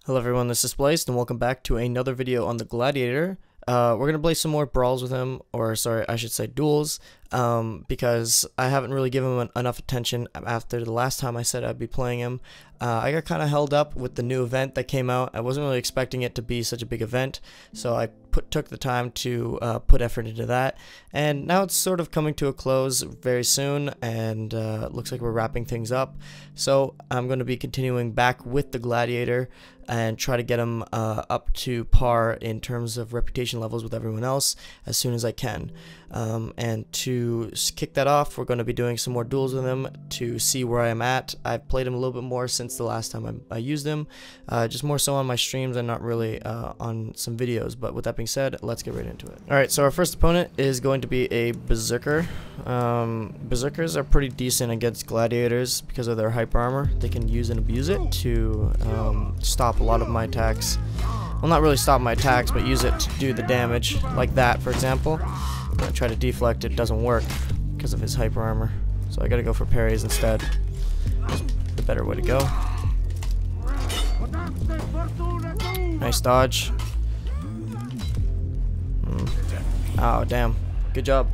Hello everyone, this is Spliced, and welcome back to another video on the Gladiator. We're going to play some more brawls with him, or sorry, I should say duels, because I haven't really given him enough attention after the last time I said I'd be playing him. I got kind of held up with the new event that came out. I wasn't really expecting it to be such a big event, so I took the time to put effort into that, and now it's sort of coming to a close very soon, and it looks like we're wrapping things up. So I'm going to be continuing back with the Gladiator and try to get him up to par in terms of reputation levels with everyone else as soon as I can. And to kick that off, we're going to be doing some more duels with him to see where I am at. I've played him a little bit more since the last time I used him, just more so on my streams and not really on some videos. But with that being said, let's get right into it. Alright, so our first opponent is going to be a Berserker. Berserkers are pretty decent against Gladiators because of their hyper armor. They can use and abuse it to stop a lot of my attacks. Well, not really stop my attacks, but use it to do the damage, like that, for example. When I try to deflect, it doesn't work because of his hyper armor. So I gotta go for parries instead. The better way to go. Nice dodge. Oh, damn. Good job.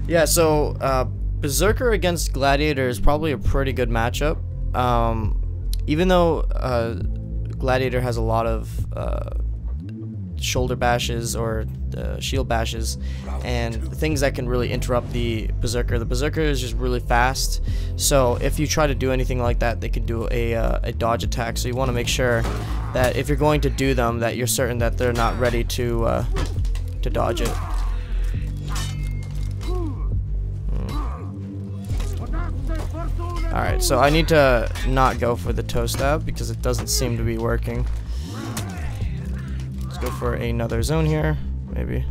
Yeah, so Berserker against Gladiator is probably a pretty good matchup. Even though Gladiator has a lot of shoulder bashes or shield bashes and things that can really interrupt the Berserker. The Berserker is just really fast, so if you try to do anything like that, they can do a dodge attack. So you want to make sure that if you're going to do them, that you're certain that they're not ready to dodge it. Alright, so I need to not go for the toe stab because it doesn't seem to be working. Let's go for another zone here, maybe.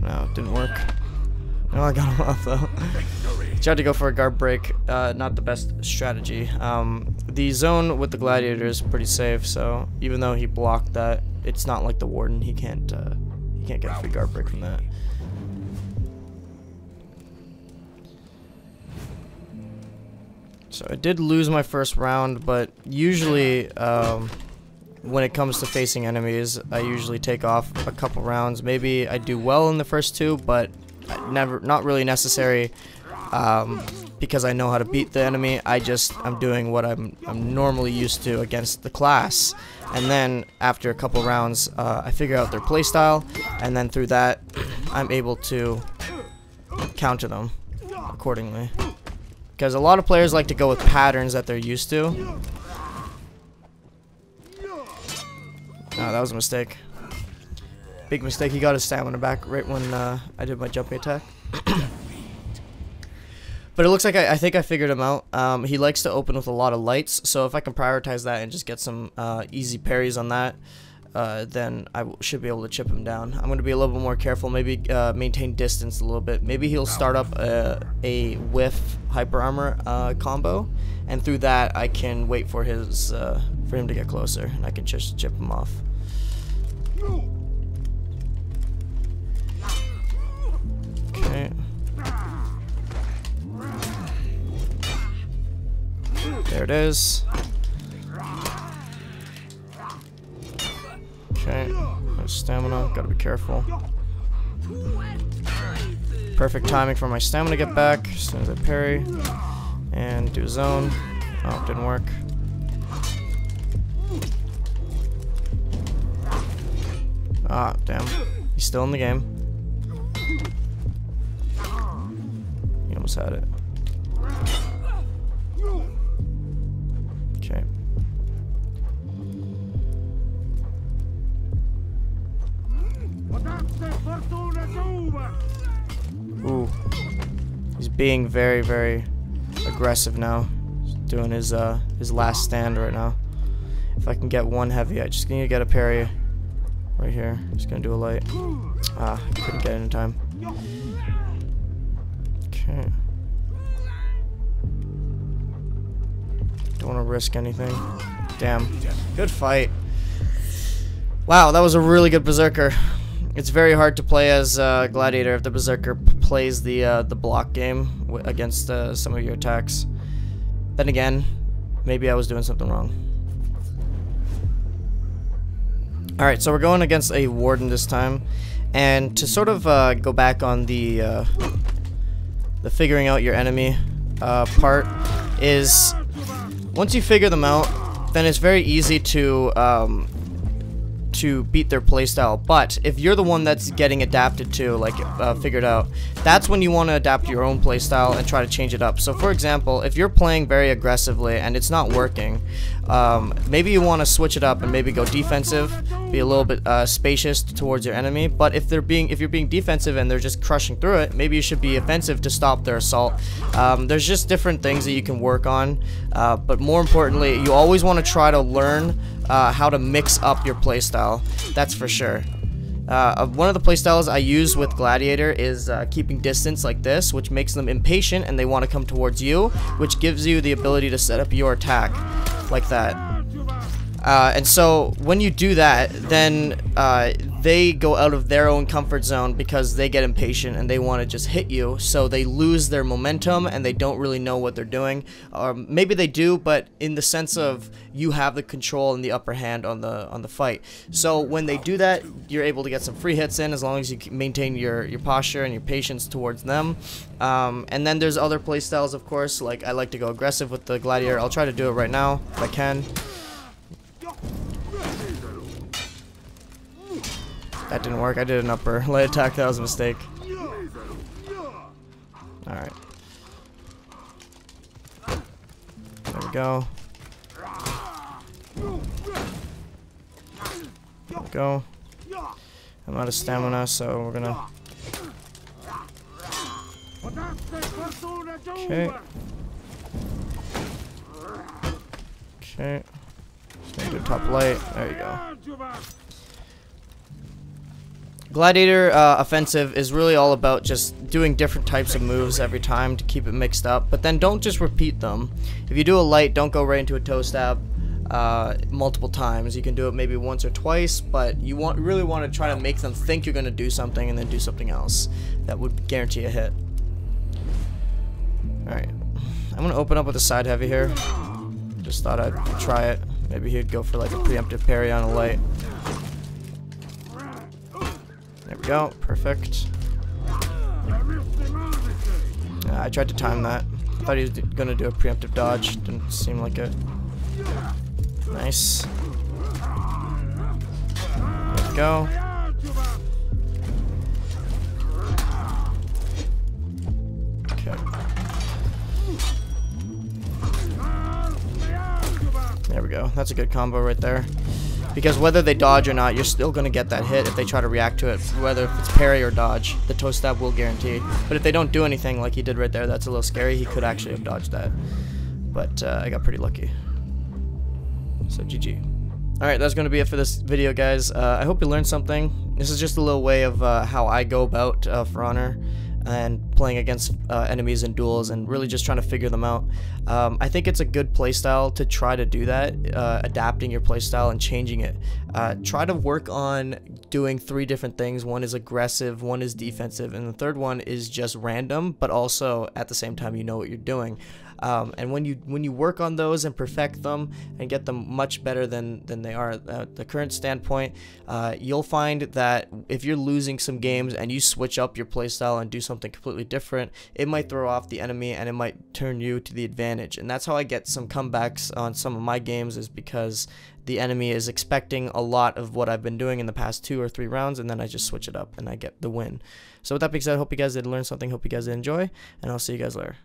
No, it didn't work. No, I got him off though. Tried to go for a guard break, not the best strategy. The zone with the Gladiator is pretty safe, so even though he blocked that, it's not like the Warden. He can't get a free guard break from that. So I did lose my first round, but usually when it comes to facing enemies, I usually take off a couple rounds. Maybe I do well in the first two, but not really necessary because I know how to beat the enemy. I'm doing what I'm normally used to against the class, and then after a couple rounds, I figure out their playstyle, and then through that, I'm able to counter them accordingly. Because a lot of players like to go with patterns that they're used to. Oh, that was a mistake. Big mistake. He got his stamina back right when I did my jumping attack. But it looks like I think I figured him out. He likes to open with a lot of lights, so if I can prioritize that and just get some easy parries on that, then I should be able to chip him down. I'm going to be a little bit more careful, maybe maintain distance a little bit. Maybe he'll start up a whiff hyper armor combo, and through that I can wait for his for him to get closer, and I can just chip him off. Okay. There it is. Okay, no stamina, gotta be careful. Perfect timing for my stamina to get back as soon as I parry. And do a zone. Oh, it didn't work. Ah, damn. He's still in the game. He almost had it. Okay. Ooh. He's being very, very aggressive now. He's doing his last stand right now. If I can get one heavy, I just need to get a parry right here. Just gonna do a light. Ah, couldn't get it in time. Okay. Don't want to risk anything. Damn. Good fight. Wow, that was a really good Berserker. It's very hard to play as Gladiator if the Berserker plays the block game against some of your attacks. Then again, maybe I was doing something wrong. Alright, so we're going against a warden this time, and to sort of go back on the figuring out your enemy part is, once you figure them out, then it's very easy to beat their playstyle. But if you're the one that's getting adapted to, like figured out, that's when you want to adapt your own playstyle and try to change it up. So for example, if you're playing very aggressively and it's not working, maybe you want to switch it up and maybe go defensive, be a little bit spacious towards your enemy. But if you're being defensive and they're just crushing through it, maybe you should be offensive to stop their assault. There's just different things that you can work on, but more importantly, you always want to try to learn how to mix up your playstyle. That's for sure. One of the playstyles I use with Gladiator is keeping distance like this, which makes them impatient and they want to come towards you, which gives you the ability to set up your attack like that. And so when you do that, then they go out of their own comfort zone because they get impatient and they want to just hit you, so they lose their momentum and they don't really know what they're doing. Or maybe they do, but in the sense of you have the control and the upper hand on the fight. So when they do that, you're able to get some free hits in as long as you maintain your posture and your patience towards them. And then there's other playstyles, of course. Like, I like to go aggressive with the Gladiator. I'll try to do it right now if I can. That didn't work. I did an upper light attack. That was a mistake. Alright. There we go. There we go. I'm out of stamina, so we're gonna... Okay. Okay. Just gonna do top light. There you go. Gladiator offensive is really all about just doing different types of moves every time to keep it mixed up, but then don't just repeat them. If you do a light, don't go right into a toe stab multiple times. You can do it maybe once or twice, but you really want to try to make them think you're going to do something and then do something else. That would guarantee a hit. Alright, I'm going to open up with a side heavy here. Just thought I'd try it. Maybe he'd go for like a preemptive parry on a light. There we go, perfect. I tried to time that. I thought he was gonna do a preemptive dodge. Didn't seem like it. Nice. There we go. Okay. There we go. That's a good combo right there. Because whether they dodge or not, you're still going to get that hit if they try to react to it. Whether if it's parry or dodge, the toe stab will guarantee. But if they don't do anything like he did right there, that's a little scary. He could actually have dodged that. But I got pretty lucky. So GG. Alright, that's going to be it for this video, guys. I hope you learned something. This is just a little way of how I go about For Honor and playing against enemies in duels and really just trying to figure them out. I think it's a good playstyle to try to do that, adapting your playstyle and changing it. Try to work on doing 3 different things. One is aggressive, one is defensive, and the third one is just random, but also at the same time you know what you're doing. And when you work on those and perfect them and get them much better than they are at the current standpoint, you'll find that if you're losing some games and you switch up your playstyle and do something completely different, it might throw off the enemy and it might turn you to the advantage. And that's how I get some comebacks on some of my games, is because the enemy is expecting a lot of what I've been doing in the past 2 or 3 rounds, and then I just switch it up and I get the win. So with that being said, I hope you guys did learn something, hope you guys did enjoy, and I'll see you guys later.